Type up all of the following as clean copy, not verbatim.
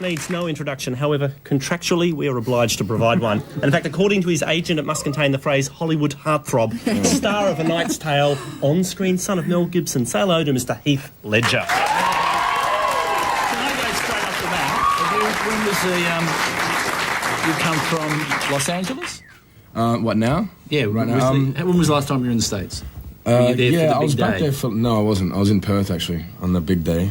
needs no introduction. However, contractually, we are obliged to provide one. And in fact, according to his agent, it must contain the phrase Hollywood heartthrob, star of A Knight's Tale, on-screen son of Mel Gibson. Say hello to Mr. Heath Ledger. Can I go straight off the bat? When was you come from Los Angeles? What now? Yeah, right now. When was the last time you were in the States? I was back there for... No, I wasn't. I was in Perth, actually, on the big day.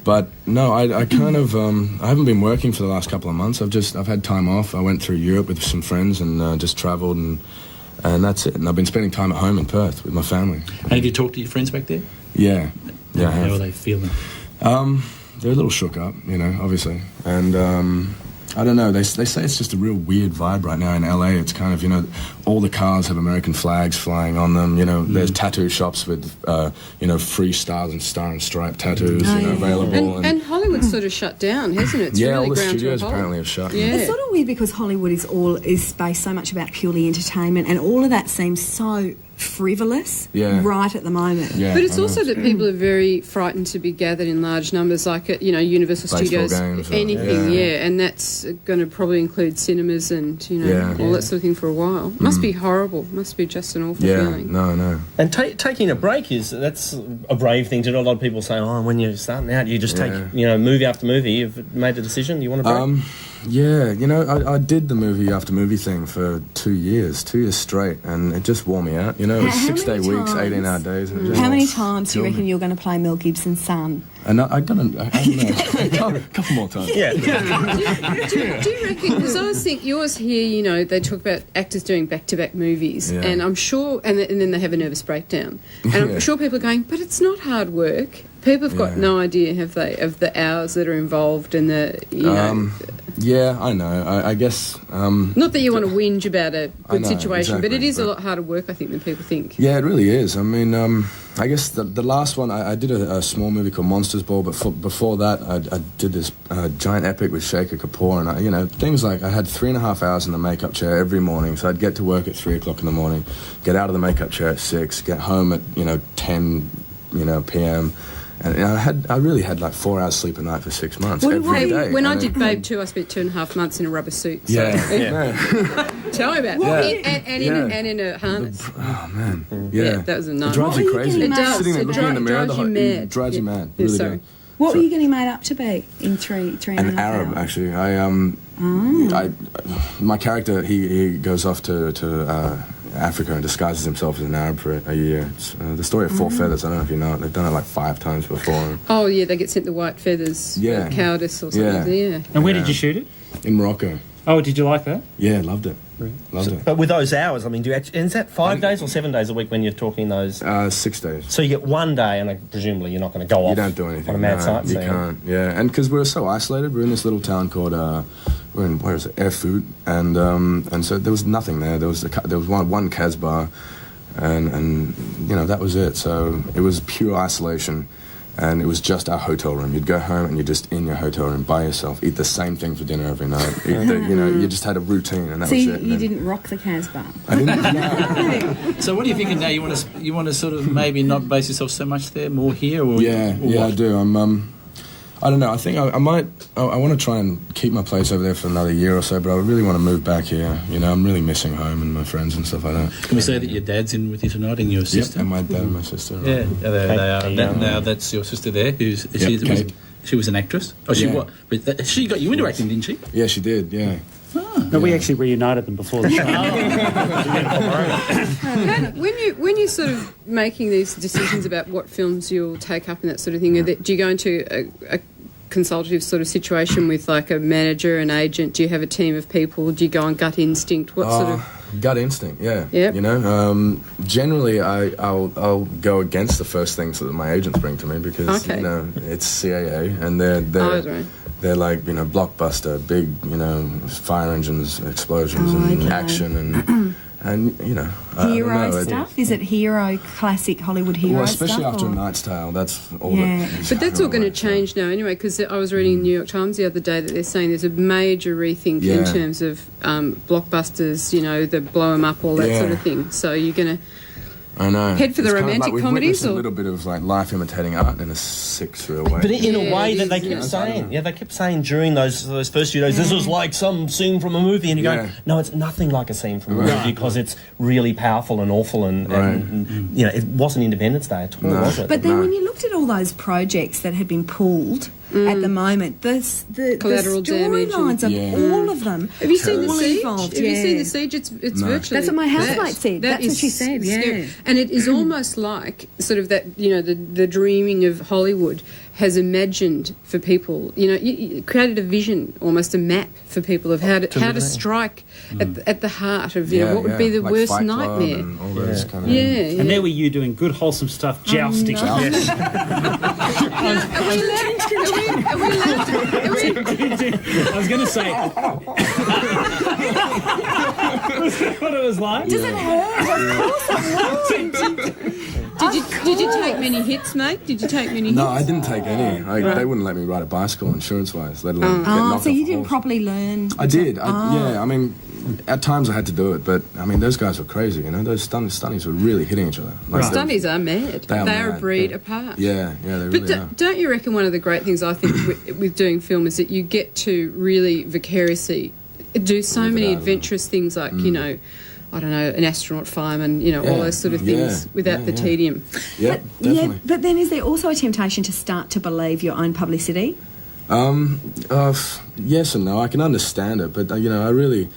But, no, I kind of... I haven't been working for the last couple of months. I've had time off. I went through Europe with some friends and just travelled, and that's it. And I've been spending time at home in Perth with my family. And have you talked to your friends back there? Yeah. Yeah, How are they feeling? They're a little shook up, obviously. And... I don't know, they say it's just a real weird vibe right now in LA. It's kind of, all the cars have American flags flying on them. There's tattoo shops with, free stars and star and stripe tattoos available. And Hollywood's sort of shut down, hasn't it? It's yeah, really all the ground studios to a halt. apparently have shut. Yeah. It's sort of weird because Hollywood is based so much about purely entertainment, and all of that seems so frivolous right at the moment. Yeah, but it's also that people are very frightened to be gathered in large numbers, like at Universal Baseball Studios, games anything, and that's going to probably include cinemas and all that sort of thing for a while. Must be horrible. Must be just an awful feeling. No. And taking a break that's a brave thing to do. A lot of people say, when you're starting out, you just take movie after movie. You've made a decision. You want to break? I did the movie after movie thing for 2 years straight, and it just wore me out. It was 6-day weeks, 18-hour days. And how many times do you reckon you're going to play Mel Gibson's son? And I don't know. A couple more times. Yeah. Do you reckon? Because I always think you always hear, they talk about actors doing back-to-back movies, and I'm sure, and then they have a nervous breakdown, and I'm sure people are going, but it's not hard work. People have got no idea, have they, of the hours that are involved and the, Yeah, I know. I guess... not that you want to whinge about a good situation, exactly, but it is a lot harder work, I think, than people think. Yeah, it really is. I mean, I guess the last one, I did a small movie called Monsters Ball, but before that, I did this giant epic with Shaker Kapoor, and, things like I had 3.5 hours in the makeup chair every morning, so I'd get to work at 3 o'clock in the morning, get out of the makeup chair at 6, get home at, 10, p.m., and I really had like 4 hours sleep a night for 6 months every day. When I did Babe 2, I spent 2.5 months in a rubber suit. So. Tell me about it. And in a harness. Oh, man. Yeah, that was a nightmare. It drives you crazy. It does. Sitting there looking in the mirror, it drives you mad. Really does. What were you getting made up to be in three and a half An Arab, hours? actually. My character, he goes off to Africa and disguises himself as an Arab for a year. It's the story of Four Feathers. I don't know if you know it. They've done it like 5 times before. Oh, yeah, they get sent the white feathers. Yeah. Cowardice or something. Yeah. And where did you shoot it? In Morocco. Oh, did you like that? Yeah, loved it. Loved it. But with those hours, do you actually... Is that 5 days or 7 days a week when you're talking those... 6 days. So you get 1 day, and presumably you're not going to go off... You don't do anything. On a mad sightseeing. You can't, yeah. And because we're so isolated, we're in this little town called... we're in, where is it? Erfurt. And so there was nothing there. There was one Casbah, and that was it. So it was pure isolation. And it was just our hotel room. You'd go home and you're just in your hotel room by yourself, eat the same thing for dinner every night. You just had a routine, and that was it. So you didn't rock the Casbah? I didn't. So what are you thinking now? You want to sort of maybe not base yourself so much there, more here, or I do. I don't know. I think I might. I want to try and keep my place over there for another year or so, but I really want to move back here. I'm really missing home and my friends and stuff like that. Can we say that your dad's in with you tonight and your sister? Yep, and my dad and my sister. Yeah, they are. Now that's your sister there. She was an actress. Oh, she what? But she got you into acting, didn't she? Yeah, she did. Yeah. No, we actually reunited them before the show. When you're sort of making these decisions about what films you'll take up and that sort of thing, do you go into a consultative sort of situation with like a manager, an agent? Do you have a team of people? Do you go on gut instinct? What sort of... Gut instinct, yeah. Yep. Generally I'll go against the first things that my agents bring to me because it's CAA and they're like blockbuster, big fire engines, explosions, and action and hero stuff. Is it hero classic Hollywood hero well, especially stuff? After A Knight's Tale, that's all. But that's all going to change now anyway, because I was reading in the New York Times the other day that they're saying there's a major rethink in terms of blockbusters. The blow 'em up, all that sort of thing. So you're going to. I know. Head for the It's kind of romantic like we've comedies, witnessed or- a little bit of like life imitating art in a sick, surreal way. But in a Yeah, way it that they is, kept yeah. saying, they kept saying during those first few days, this was like some scene from a movie, and you go, no, it's nothing like a scene from a movie because it's really powerful and awful, and it wasn't Independence Day at all, was it? But then when you looked at all those projects that had been pulled at the moment, the Collateral damage storylines of all of them. Have you seen the all Siege? involved, Have you seen the Siege? It's virtually. That's what my housemate said. That That's what is she said. scary. Yeah, and it is almost like sort of that. The dreaming of Hollywood has imagined for people. You created a vision, almost a map for people of how to strike at the heart of what would be the like worst Fight Club nightmare. and all those kind of And there were you doing good, wholesome stuff, jousting. Are we allowed to? I was going to say... Was that what it was like? Does it hurt? Of course it would. Did you take many hits, mate? Did you take many hits? No, I didn't take any. They wouldn't let me ride a bicycle insurance-wise, let alone get knocked So off you a didn't horse. properly learn? I did. I mean, at times I had to do it, but I mean, those guys were crazy. Those stunnies were really hitting each other. Like, Stunnies are mad. They are They're a mad, breed yeah. apart. Yeah, they really But are. don't you reckon one of the great things I think with doing film is that you get to really vicariously do so Live it many out, adventurous things like, I don't know, an astronaut fireman, all those sort of things without the tedium. Yeah, definitely. But then is there also a temptation to start to believe your own publicity? Yes and no. I can understand it, but I really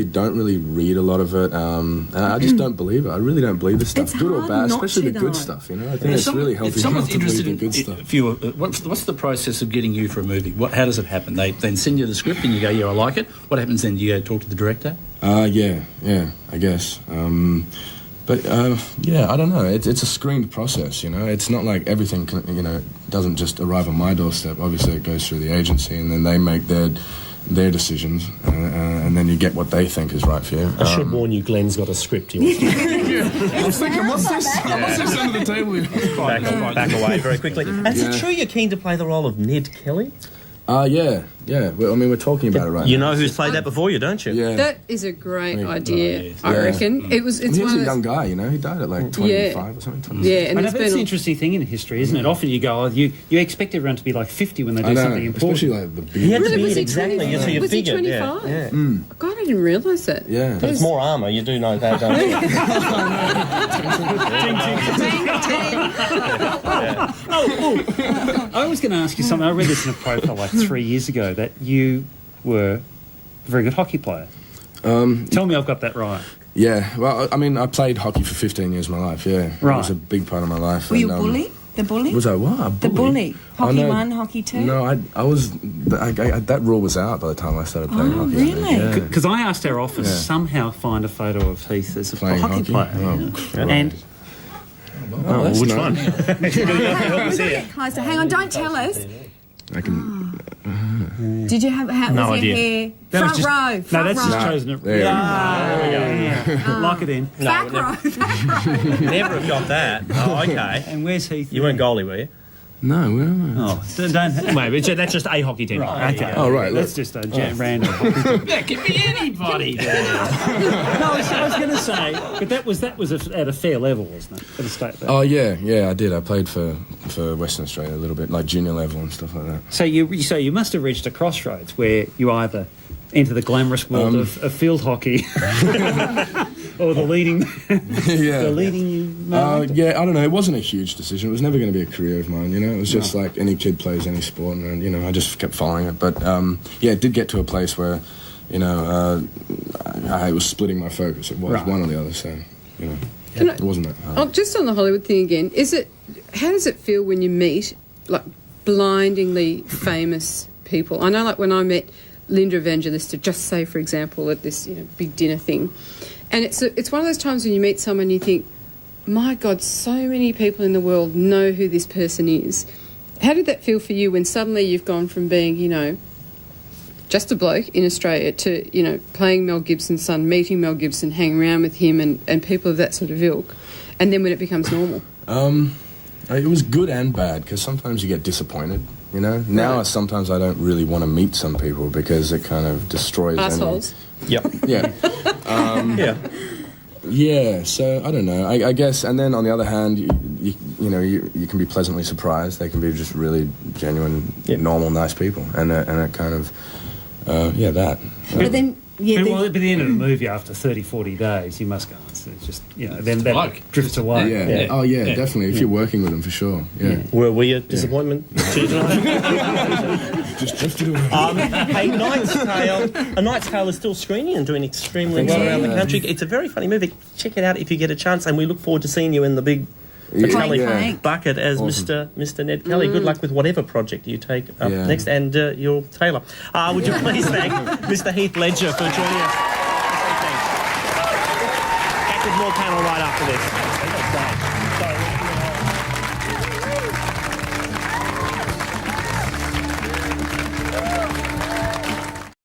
don't really read a lot of it, and I just don't believe it. I really don't believe this stuff, It's good or hard bad, not especially to, the good though. stuff. I think it's really healthy If someone's not to believe interested the in good stuff. if you, what's the process of getting you for a movie? How does it happen? They then send you the script and you go, yeah, I like it. What happens then? Do you go talk to the director? Yeah, I guess. But I don't know. It's a screened process, It's not like everything, doesn't just arrive on my doorstep. Obviously, it goes through the agency, and then they make their decisions, and then you get what they think is right for you. I should warn you, Glenn's got a script. I was thinking, what's this under the table? back away very quickly. And is it true you're keen to play the role of Ned Kelly? Yeah. Well, we're talking about it right now. You know who's played that before you, don't you? Yeah. That is a great idea, yes. I reckon. It's he was one a of those, young guy, He died at like 25 or something. 26. Yeah, and I know it's that's been the interesting thing in history, isn't it? Often you go, you expect everyone to be like 50 when they do I know, something important. especially like the beard. He had the Really, beard, was he exactly. 20? So you Was he figured, 25? Yeah. God, I didn't realise that. Yeah. But it's more armour, you do know that, don't you? I was going to ask you something. I read this in a profile like 3 years ago that you were a very good hockey player. Tell me I've got that right. Yeah, well, I mean, I played hockey for 15 years of my life, yeah. Right. It was a big part of my life. Were you a bully? The bully? Was I what? A bully? The bully. Hockey no. 1, hockey 2? No, I was... that rule was out by the time I started playing hockey. I think. really? Yeah. Because I asked our office somehow find a photo of Heath as a Playing hockey player. Oh, Yeah. And that's which nice. one? Closer. Hang on, don't tell us. I can... Did you have... How No was your idea. hair? That was Front just- row. No, Front that's row. just chosen it. There we Yeah. Lock it in. Back row. Never have got that. Oh, okay. And where's Heath? You weren't goalie, were you? No, where am I? Oh, don't. Maybe that's just a hockey team. Right, okay. Oh, right, That's just a random. That could be anybody. No, I was going to say, but that was at a fair level, wasn't it? At a state level. Oh, yeah, I did. I played for Western Australia a little bit, like junior level and stuff like that. So you must have reached a crossroads where you either enter the glamorous world of field hockey or the leading Yeah, I don't know. It wasn't a huge decision. It was never going to be a career of mine, It was just like any kid plays any sport, and, I just kept following it. But, it did get to a place where, I was splitting my focus. It was one or the other, so, it wasn't that hard. Oh, just on the Hollywood thing again, how does it feel when you meet, like, blindingly famous people? I know, like, when I met Linda Evangelista, just say, for example, at this big dinner thing, and it's one of those times when you meet someone you think, my God, so many people in the world know who this person is. How did that feel for you when suddenly you've gone from being, just a bloke in Australia to, playing Mel Gibson's son, meeting Mel Gibson, hanging around with him and people of that sort of ilk, and then when it becomes normal? It was good and bad, because sometimes you get disappointed, Now Right. sometimes I don't really want to meet some people because it kind of destroys Assholes. Yep. Yeah. Yeah. Yeah, so I don't know. I guess, and then on the other hand, you can be pleasantly surprised. They can be just really genuine, normal, nice people, and it kind of, that. But then, well, at the end of the movie, after 30, 40 days, you must go. It's just then that drifts away. Yeah. Oh yeah, definitely. If you're working with them, for sure. Yeah. Were we a disappointment to you tonight? Just drifted away. Hey, Knight's Tale. A Knight's Tale is still screening and doing extremely well around the country. It's a very funny movie. Check it out if you get a chance, and we look forward to seing you in the big bucket as awesome. Mr. Ned Kelly. Good luck with whatever project you take up next, and your tailor. Would you please thank Mr. Heath Ledger for joining us? Back with more panel right after this.